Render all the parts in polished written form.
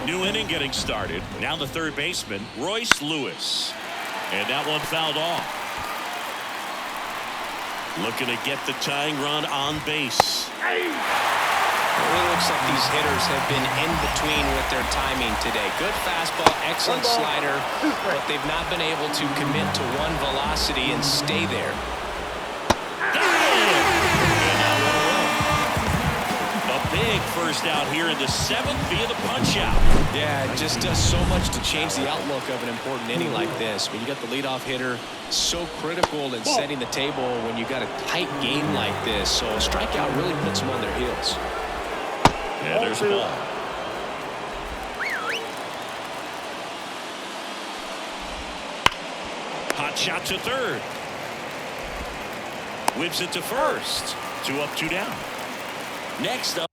New inning getting started. Now the third baseman, Royce Lewis. And that one fouled off. Looking to get the tying run on base. It really looks like these hitters have been in between with their timing today. Good fastball, excellent slider, but they've not been able to commit to one velocity and stay there. A big first out here in the seventh via the punch out. Yeah, it just does so much to change the outlook of an important inning like this. When you got the leadoff hitter, so critical in setting the table when you got a tight game like this. So a strikeout really puts them on their heels. Yeah, there's the ball. Hot shot to third. Whips it to first. 2 up, 2 down. Next up.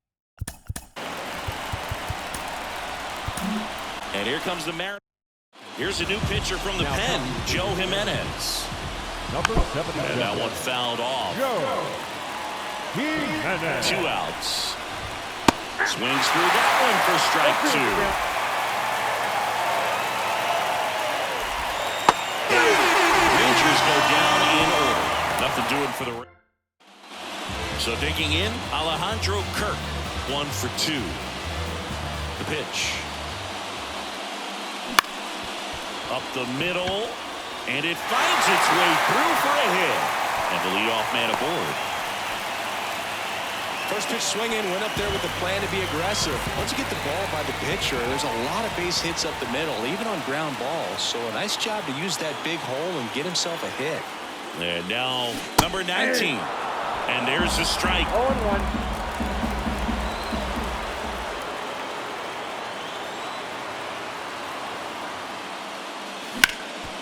And here comes the Mariners. Here's a new pitcher from the pen, Joe Jimenez. And that one fouled off. 2 outs. Swings through that one for strike 2. Rangers go down in order. Nothing doing for the. So digging in, Alejandro Kirk, 1 for 2. The pitch. Up the middle, and it finds its way through for a hit. And the leadoff man aboard. First pitch swinging, went up there with the plan to be aggressive. Once you get the ball by the pitcher, there's a lot of base hits up the middle, even on ground balls. So a nice job to use that big hole and get himself a hit. And now number 19. And there's a strike. 0-1.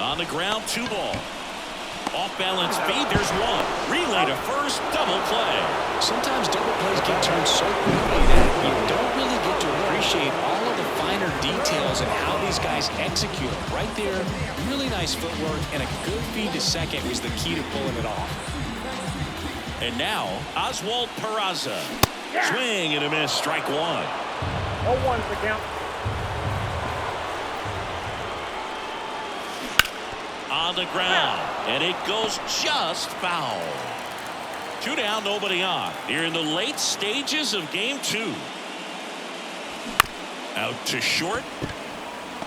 On the ground, 2 ball. Off balance feed, there's 1. Relay to first, double play. Sometimes double plays get turned so quickly that you don't really get to appreciate all of the finer details and how these guys execute. Right there, really nice footwork, and a good feed to second was the key to pulling it off. And now, Oswald Peraza. Swing and a miss, strike 1. 0-1 the count. On the ground, and it goes just foul. 2 down, nobody on. Here in the late stages of game 2. Out to short.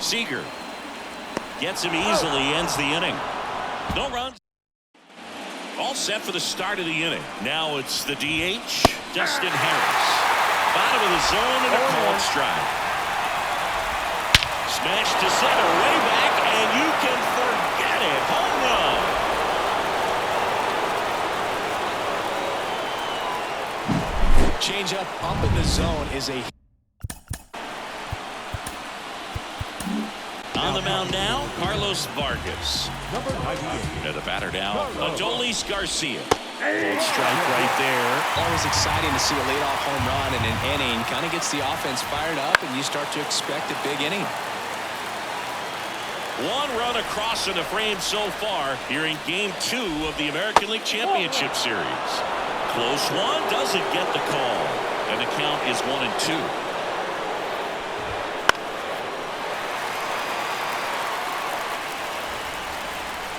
Seager gets him easily, ends the inning. No runs. All set for the start of the inning. Now it's the DH, Dustin Harris. Bottom of the zone and a called strike. Smash to center, way back, and you can forget it. Home run. Change up in the zone is a. On the mound now, Carlos Vargas. Number 98. And the batter now, Adolis Garcia. Full strike right there. Always exciting to see a leadoff home run in an inning. Kind of gets the offense fired up, and you start to expect a big inning. 1 run across in the frame so far here in game 2 of the American League Championship Series. Close one, doesn't get the call. And the count is 1-2.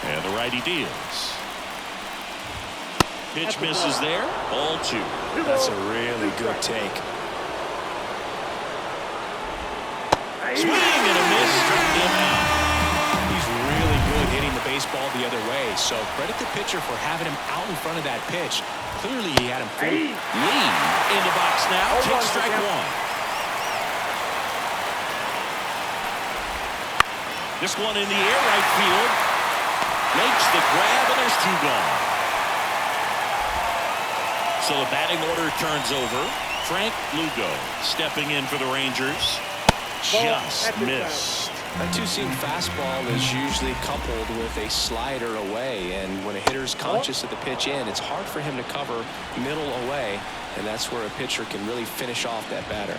And the righty deals. Pitch misses there. Ball 2. That's a really good take. Swing and a miss. Struck him out. He's really good hitting the baseball the other way. So credit the pitcher for having him out in front of that pitch. Clearly he had him full. Lee in the box now. Takes strike 1. This one in the air, right field. Makes the grab, and there's 2 gone. So the batting order turns over. Frank Lugo stepping in for the Rangers. Just missed. That 2-seam fastball is usually coupled with a slider away, and when a hitter's conscious of the pitch in, it's hard for him to cover middle away, and that's where a pitcher can really finish off that batter.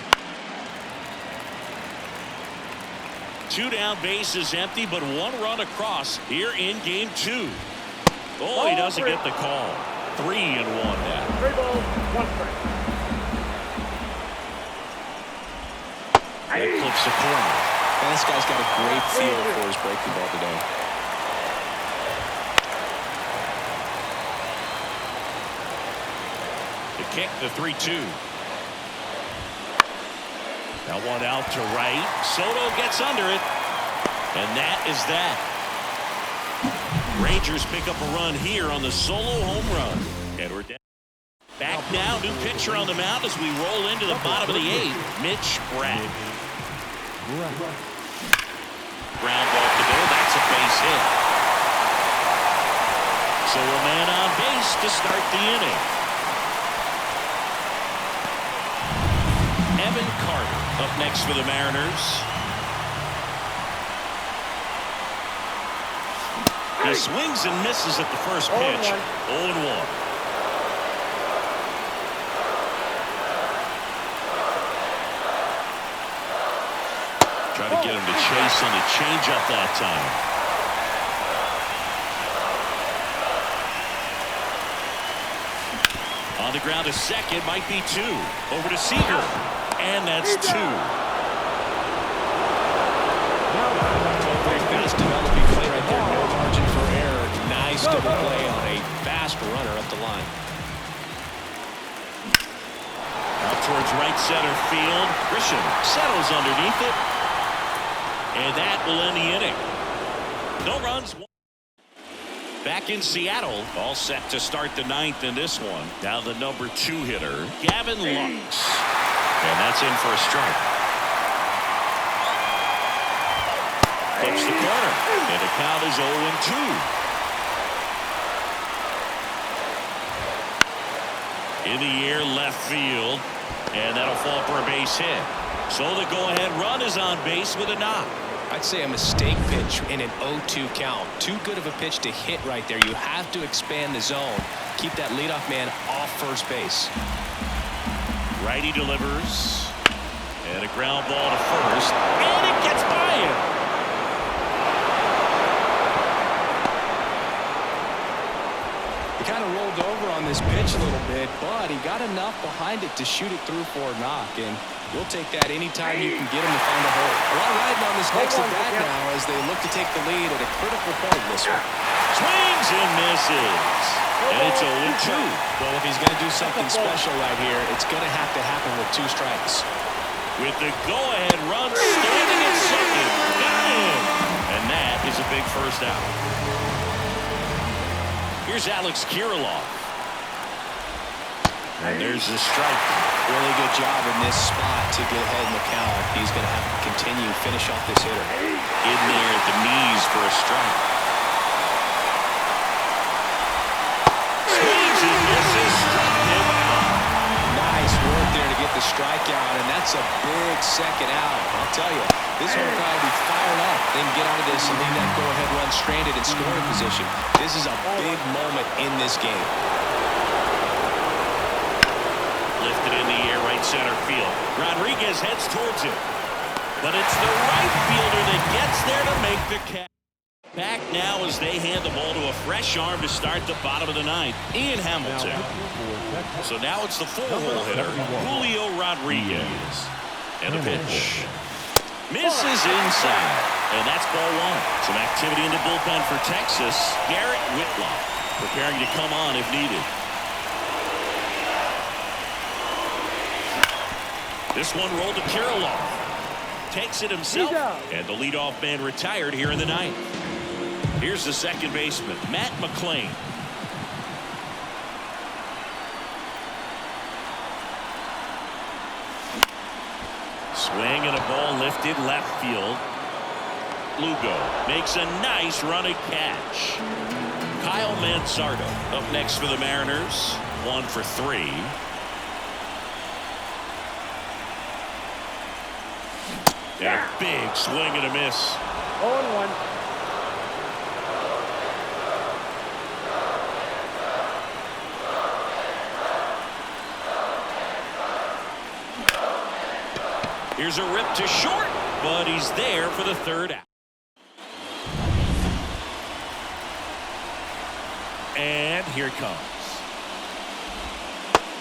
2 down, bases empty, but 1 run across here in game 2. Oh, he doesn't get the call. 3-1 now. 3 balls, 1 strike. That clips the corner. And this guy's got a great feel for his breaking ball today. The kick, the 3-2. Now one out to right. Soto gets under it. And that is that. Rangers pick up a run here on the solo home run. Edward back now. New pitcher on the mound as we roll into the bottom of the 8th. Mitch Bratt. Ground ball to go. That's a base hit. So a man on base to start the inning. Evan Carter up next for the Mariners. He swings and misses at the first pitch. 0-1. Try to get him to chase on the changeup that time. On the ground to second, might be 2. Over to Seager. And that's 2. Very fast developing play right there. No margin for error. Nice double play on a fast runner up the line. Out towards right center field. Grisham settles underneath it. And that will end the inning. No runs. Back in Seattle, all set to start the 9th in this one. Now the number 2 hitter, Gavin Lux. And that's in for a strike. Flips the corner. And the count is 0-2. In the air, left field. And that'll fall for a base hit. So the go-ahead run is on base with a knock. I'd say a mistake pitch in an 0-2 count. Too good of a pitch to hit right there. You have to expand the zone. Keep that leadoff man off first base. Righty delivers. And a ground ball to first. And it gets by him. He kind of rolled over on this pitch a little bit, but he got enough behind it to shoot it through for a knock. And you'll take that anytime you can get him to find a hole. A lot riding on this next at bat now as they look to take the lead at a critical point in this one. Swings and misses. And it's 0-2. Well, if he's going to do something special right here, it's going to have to happen with 2 strikes. With the go-ahead run standing at second. Got him. And that is a big first out. Here's Alex Kirilloff. And there's the strike. Really good job in this spot to get ahead in the count. He's going to have to continue finish off this hitter. In there at the knees for a strike. Swings and misses. Struck him out. Nice work there to get the strikeout, and that's a big second out. I'll tell you, this one will probably be fired up, then get out of this and leave that go-ahead run stranded in scoring position. This is a big moment in this game. Lifted in the air, right center field. Rodriguez heads towards it. But it's the right fielder that gets there to make the catch. Back now as they hand the ball to a fresh arm to start the bottom of the 9th, Ian Hamilton. So now it's the 4-hole hitter, Julio Rodriguez. And the pitch. Misses inside. And that's ball 1. Some activity in the bullpen for Texas. Garrett Whitlock preparing to come on if needed. This one rolled to Kirilloff. Takes it himself. And the leadoff man retired here in the 9th. Here's the second baseman, Matt McClain. Swing and a ball lifted left field. Lugo makes a nice running catch. Kyle Manzardo up next for the Mariners. 1 for 3. And a big swing and a miss. 0-1. Here's a rip to short, but he's there for the 3rd out. And here it comes.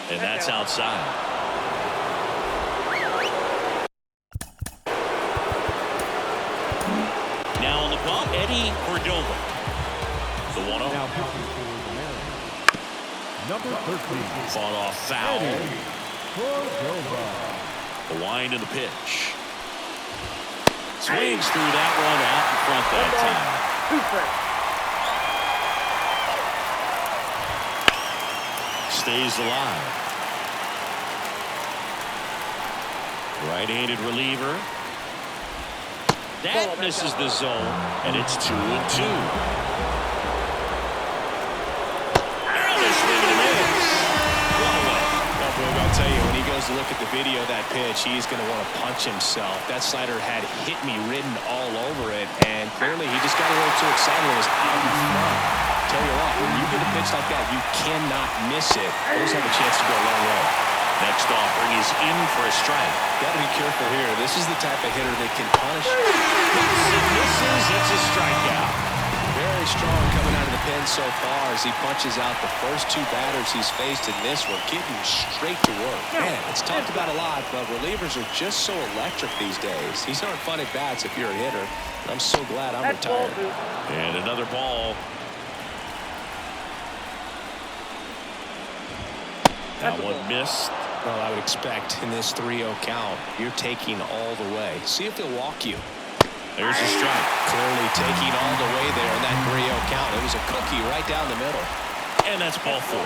And that's outside. Fought off foul. The wind and the pitch. Swings through that one out in front that time. Stays alive. Right-handed reliever. That misses the zone, and it's 2-2. I'll tell you, when he goes to look at the video of that pitch, he's going to want to punch himself. That slider had hit me written all over it, and clearly he just got a little too excited and was out in front. Tell you what, when you get a pitch like that, you cannot miss it. Those have a chance to go a long way. Next offering is in for a strike. Got to be careful here. This is the type of hitter that can punish. Misses. It's a strikeout. Very strong coming out of the pen so far as he punches out the first two batters he's faced in this one, getting straight to work. Man, it's talked about a lot, but relievers are just so electric these days. These aren't fun at bats if you're a hitter. And I'm so glad I'm retired. And another ball. That one missed. Well, I would expect in this 3-0 count, you're taking all the way. See if he'll walk you. There's a strike. Clearly taking all the way there in that 3-0 count. It was a cookie right down the middle. And that's ball 4.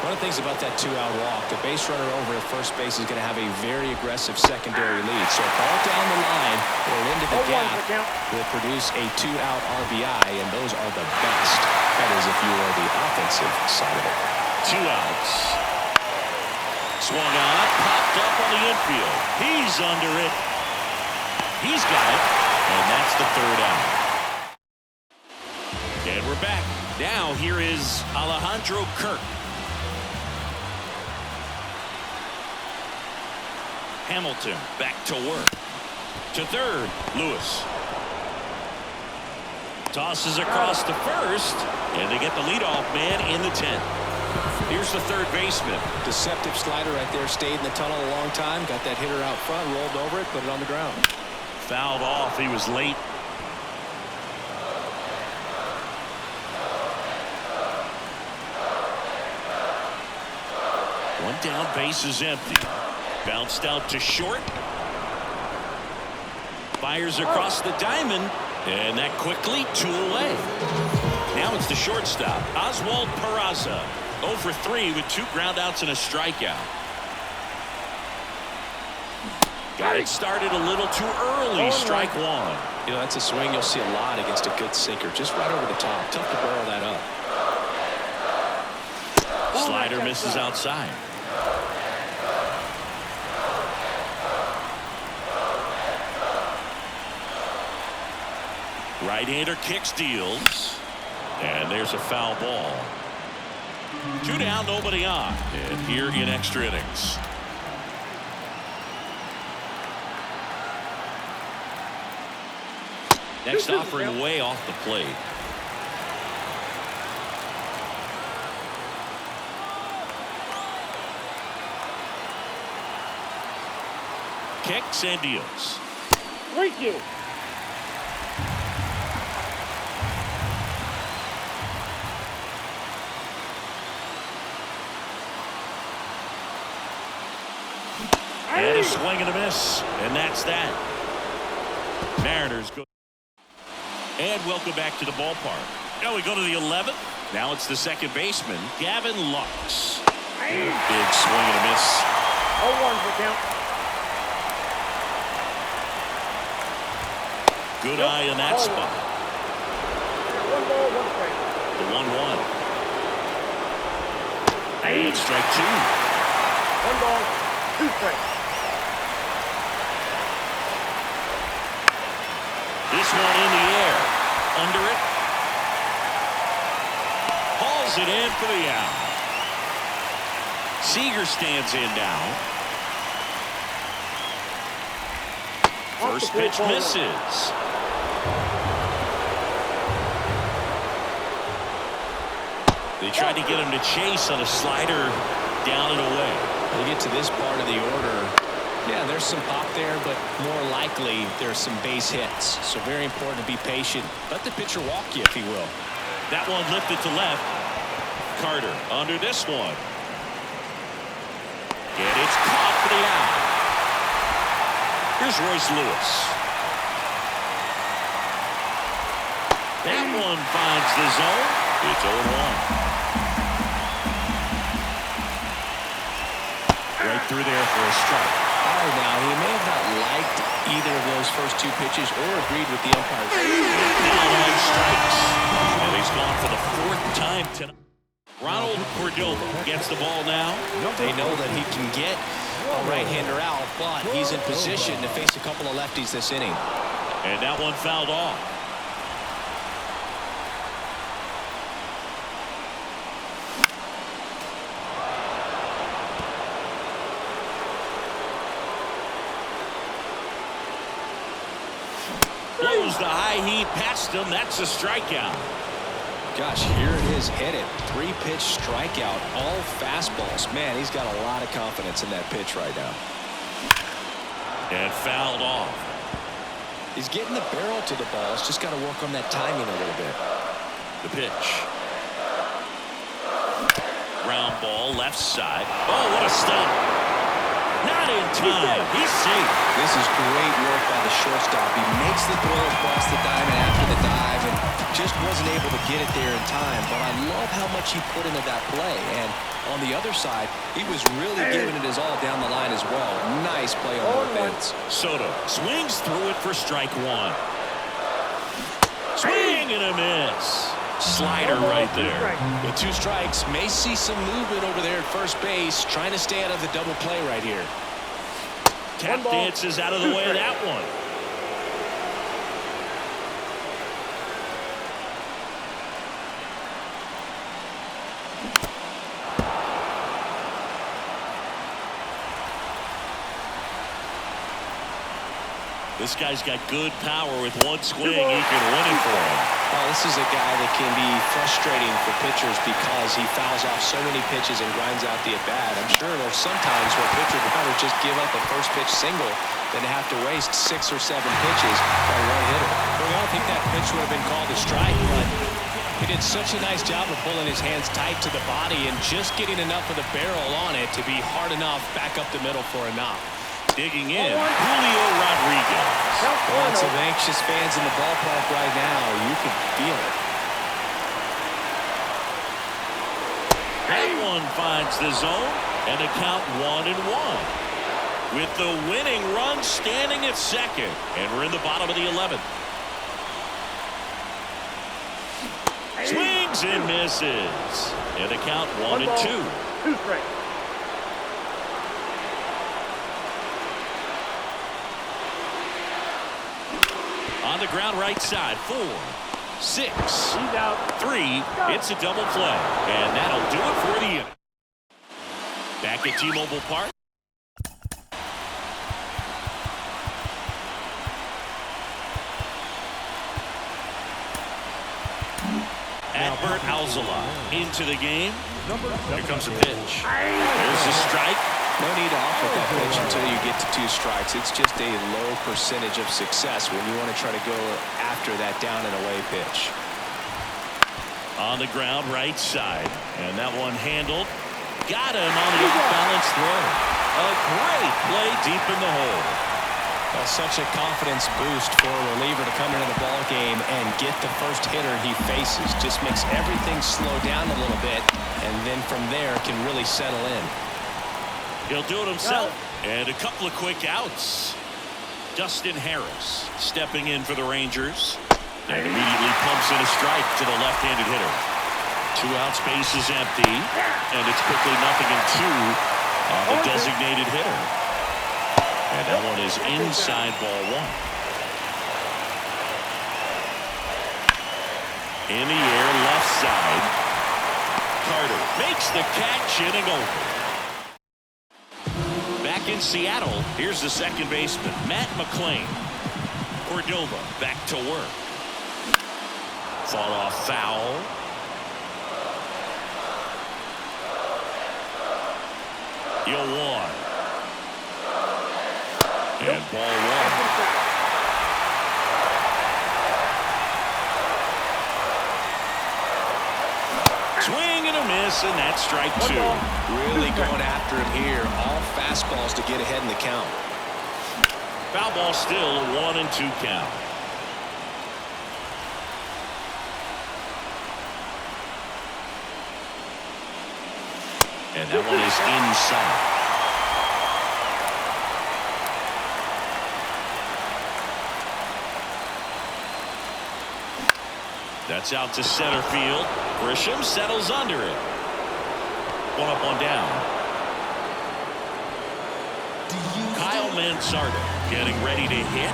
One of the things about that 2-out walk, the base runner over at first base is going to have a very aggressive secondary lead. So a ball down the line or into the gap will produce a 2-out RBI, and those are the best. That is if you are the offensive side of it. 2 outs. Swung on, popped up on the infield. He's under it. He's got it, and that's the 3rd out. And we're back. Now here is Alejandro Kirk. Hamilton back to work. To third, Lewis. Tosses across to first, and they get the leadoff man in the 10th. Here's the third baseman. Deceptive slider right there. Stayed in the tunnel a long time. Got that hitter out front, rolled over it, put it on the ground. Fouled off. He was late. One down, base is empty. Bounced out to short. Fires across the diamond, and that quickly 2 away. Now it's the shortstop, Oswald Peraza. 0 for 3 with 2 groundouts and a strikeout. Got it started a little too early. Strike 1. You know, that's a swing you'll see a lot against a good sinker. Just right over the top. Tough to barrel that up. Slider misses outside. Right-hander kicks, deals. And there's a foul ball. 2 down, nobody on. And here in extra innings. Next offering way off the plate. Kicks and deals. Thank you. And a swing and a miss. And that's that. Mariners go. And welcome back to the ballpark. Now we go to the 11th. Now it's the second baseman, Gavin Lux. Big swing and a miss. 0-1 for count. Good eye in that spot. 1 ball, 1 strike. The 1-1. And strike 2. 1 ball, 2 strikes. This one in the air. Under it. Hauls it in for the out. Seager stands in now. First pitch misses. They tried to get him to chase on a slider down and away. When you get to this part of the order, yeah, there's some pop there, but more likely there's some base hits. So very important to be patient. Let the pitcher walk you, if he will. That one lifted to left. Carter under this one. And it's caught for the out. Here's Royce Lewis. That one finds the zone. It's 0-1. Right through there for a strike. All right, now, he may have not liked either of those first two pitches or agreed with the umpire. Now on strikes. And he's gone for the fourth time tonight. Ronald Cordova gets the ball now. They know that he can get a right-hander out, but he's in position to face a couple of lefties this inning. And that one fouled off. Blows the high heat past him. That's a strikeout. Gosh, here it is headed. 3-pitch strikeout, all fastballs. Man, he's got a lot of confidence in that pitch right now. And fouled off. He's getting the barrel to the ball. He's just got to work on that timing a little bit. The pitch. Ground ball left side. Oh, what a stop. Not in time. He's safe. This is great work by the shortstop. He makes the throw across the diamond after the dive and just wasn't able to get it there in time. But I love how much he put into that play. And on the other side, he was really giving it his all down the line as well. Nice play on both ends. Soto swings through it for strike one. Swing and a miss. Slider right there. With 2 strikes, may see some movement over there at first base, trying to stay out of the double play right here. Tap dances out of the way of that one. This guy's got good power. With one swing, he can win it for him. Well, this is a guy that can be frustrating for pitchers because he fouls off so many pitches and grinds out the at-bat. I'm sure there's some times where pitchers would rather just give up a first-pitch single than to have to waste 6 or 7 pitches by one hitter. Well, I don't think that pitch would have been called a strike, but he did such a nice job of pulling his hands tight to the body and just getting enough of the barrel on it to be hard enough back up the middle for a knock. Digging in, Julio Rodriguez. Lots of anxious fans in the ballpark right now. You can feel it. That one finds the zone, and a count 1-1. With the winning run standing at second, and we're in the bottom of the 11th. Swings and misses, and a count 1-2. 2 strikes. On the ground right side, 4, 6, He's out. 3. It's a double play, and that'll do it for the inning. Back at T-Mobile Park. Adbert Alzolay into the game. Here comes a pitch. There's a strike. No need to offer that pitch until you get to 2 strikes. It's just a low percentage of success when you want to try to go after that down and away pitch. On the ground right side, and that one handled. Got him on the off-balance throw. A great play deep in the hole. Well, such a confidence boost for a reliever to come into the ball game and get the first hitter he faces. Just makes everything slow down a little bit, and then from there can really settle in. He'll do it himself. And a couple of quick outs. Dustin Harris stepping in for the Rangers. And immediately pumps in a strike to the left-handed hitter. 2 outs, base is empty. And it's quickly 0-2 on the designated hitter. And that one is inside ball 1. In the air, left side. Carter makes the catch, inning over. Back in Seattle, here's the second baseman, Matt McClain. Cordova back to work. Fought off foul. You'll one. And ball 1. Swing and a miss, and that's strike 2. Really going after him here. All fastballs to get ahead in the count. Foul ball still, a 1-2 count. And that one is inside. That's out to center field. Grisham settles under it. 1 up, 1 down. Kyle Mansardo getting ready to hit.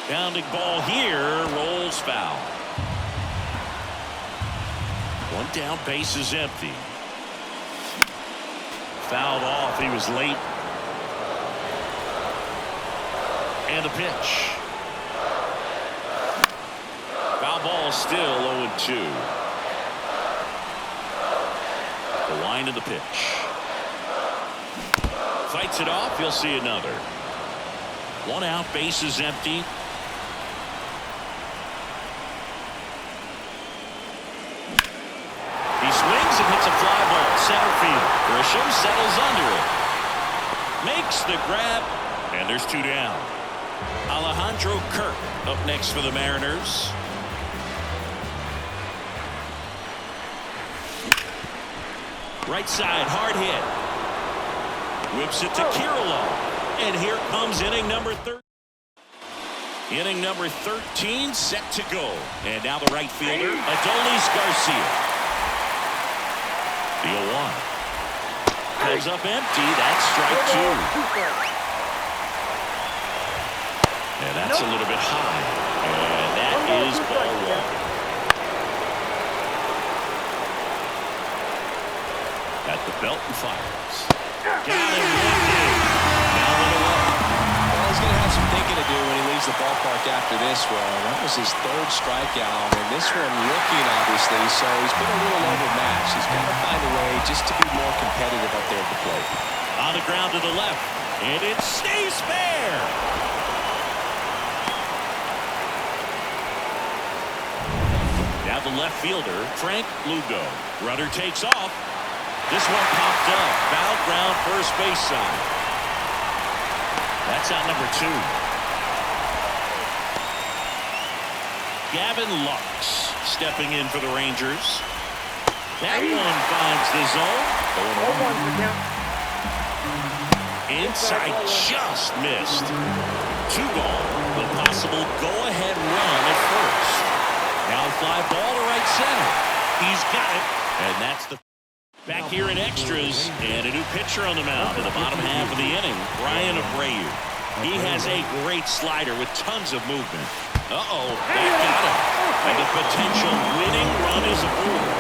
Pounding ball here, rolls foul. 1 down, base is empty. Fouled off, he was late. And the pitch. Foul ball still 0-2. The line of the pitch. Fights it off. You'll see another. 1 out, base is empty. He swings and hits a fly ball. Center field. Grisham settles under it. Makes the grab. And there's 2 down. Alejandro Kirk up next for the Mariners. Right side, hard hit. Whips it to Kirilloff. And here comes inning number 13. Inning number 13 set to go. And now the right fielder, Adolis Garcia. The 0-1. Comes up empty. That's strike 2. And that's a little bit high. And that is ball 1. At the belt and fires. Got him. Now 1-1. Well, he's going to have some thinking to do when he leaves the ballpark after this one. That was his 3rd strikeout, and this one looking, obviously, so he's been a little overmatched. He's got to find a way just to be more competitive up there at the plate. On the ground to the left, and it stays fair. Now the left fielder, Frank Lugo. Runner takes off. This one popped up. Foul ground, first base side. That's out number 2. Gavin Lux stepping in for the Rangers. That one finds the zone. Inside, just missed. 2 gone. The possible go-ahead run at first. Now fly ball to right center. He's got it. And that's the back here in extras. And a new pitcher on the mound in the bottom half of the inning. Brian Abreu. He has a great slider with tons of movement. Uh-oh, that got him. And the potential winning run is aboard.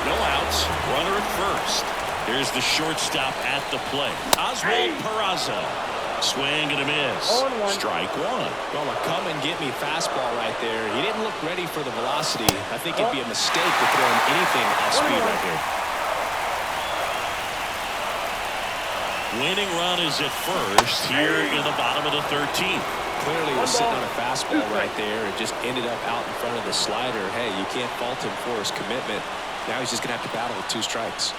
No outs. Runner at first. There's the shortstop at the plate. Oswald Peraza. Swing and a miss. Strike 1. Well, a come-and-get-me fastball right there. He didn't look ready for the velocity. I think it'd be a mistake to throw him anything off speed right here. Winning run is at first here in the bottom of the 13th. Clearly was sitting on a fastball right there and just ended up out in front of the slider. Hey, you can't fault him for his commitment. Now he's just going to have to battle with 2 strikes.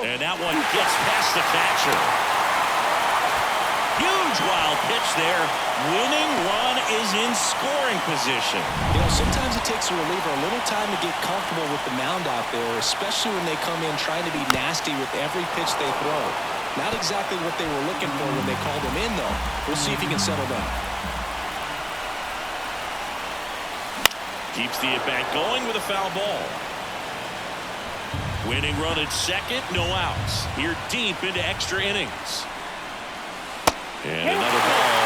And that one gets past the catcher. Huge wild pitch there. Winning run is in scoring position. You know, sometimes it takes a reliever a little time to get comfortable with the mound out there, especially when they come in trying to be nasty with every pitch they throw. Not exactly what they were looking for when they called him in, though. We'll see if he can settle down. Keeps the at-bat going with a foul ball. Winning run at second, no outs. Here deep into extra innings. And another ball.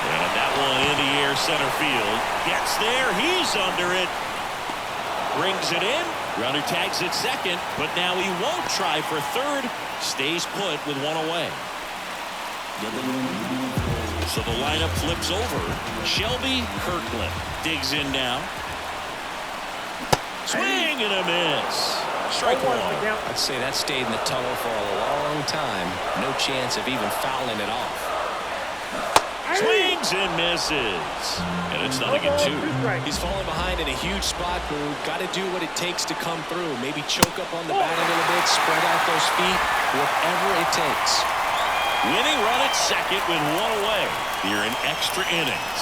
And that one in the air center field. Gets there, he's under it. Brings it in. Runner tags at second, but now he won't try for third. Stays put with 1 away. So the lineup flips over. Shelby Kirkland digs in now. Swing and a miss. Strike one. I'd say that stayed in the tunnel for a long time. No chance of even fouling it off. Swings and misses. And it's 0-2. He's falling behind in a huge spot, Boo. Got to do what it takes to come through. Maybe choke up on the bat a little bit, spread out those feet, whatever it takes. Winning run at second with one away here in extra innings.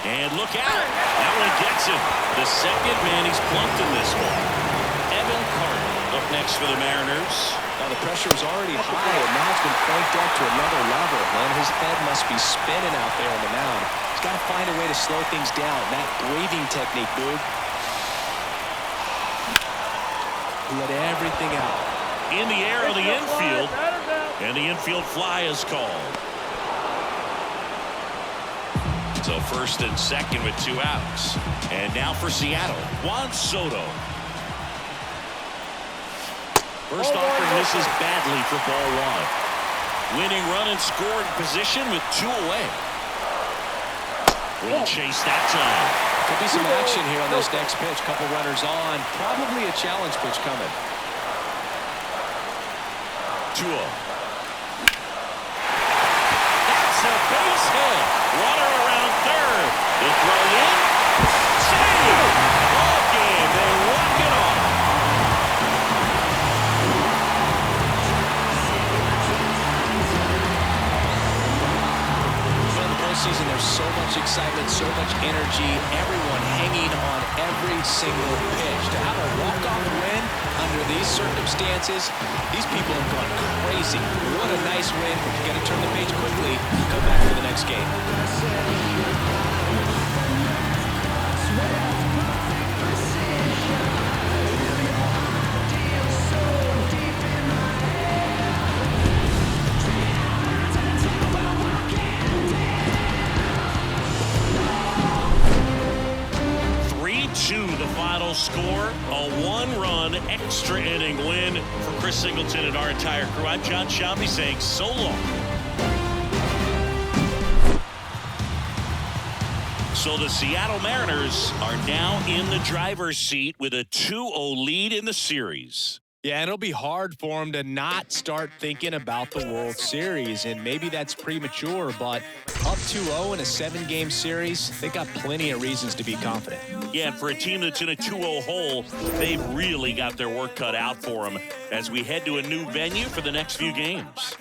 And look out. That one gets him. The second man he's plunked in this one. Up next for the Mariners. Now the pressure is already high, and now it's been cranked up to another level. Man, his head must be spinning out there on the mound. He's got to find a way to slow things down. That breathing technique, Boog. Let everything out. In the air on the infield, and the infield fly is called. So first and second with 2 outs. And now for Seattle, Juan Soto. First offering misses badly for ball 1. Winning run in scoring position with 2 away. Will chase that time. Could be some action here on this next pitch. Couple runners on. Probably a challenge pitch coming. 2-0. That's a base hit. Runner around third. The throw in. Save. Ball game. They walk it off. Season, there's so much excitement, so much energy, everyone hanging on every single pitch. To have a walk-off win under these circumstances, these people have gone crazy. What a nice win. You got to turn the page quickly and come back for the next game. 2 the final score. A 1-run extra inning win for Chris Singleton and our entire crew. I'm John Shelby saying so long. So the Seattle Mariners are now in the driver's seat with a 2-0 lead in the series. Yeah, and it'll be hard for them to not start thinking about the World Series, and maybe that's premature, but up 2-0 in a 7-game series, they got plenty of reasons to be confident. Yeah, and for a team that's in a 2-0 hole, they've really got their work cut out for them as we head to a new venue for the next few games.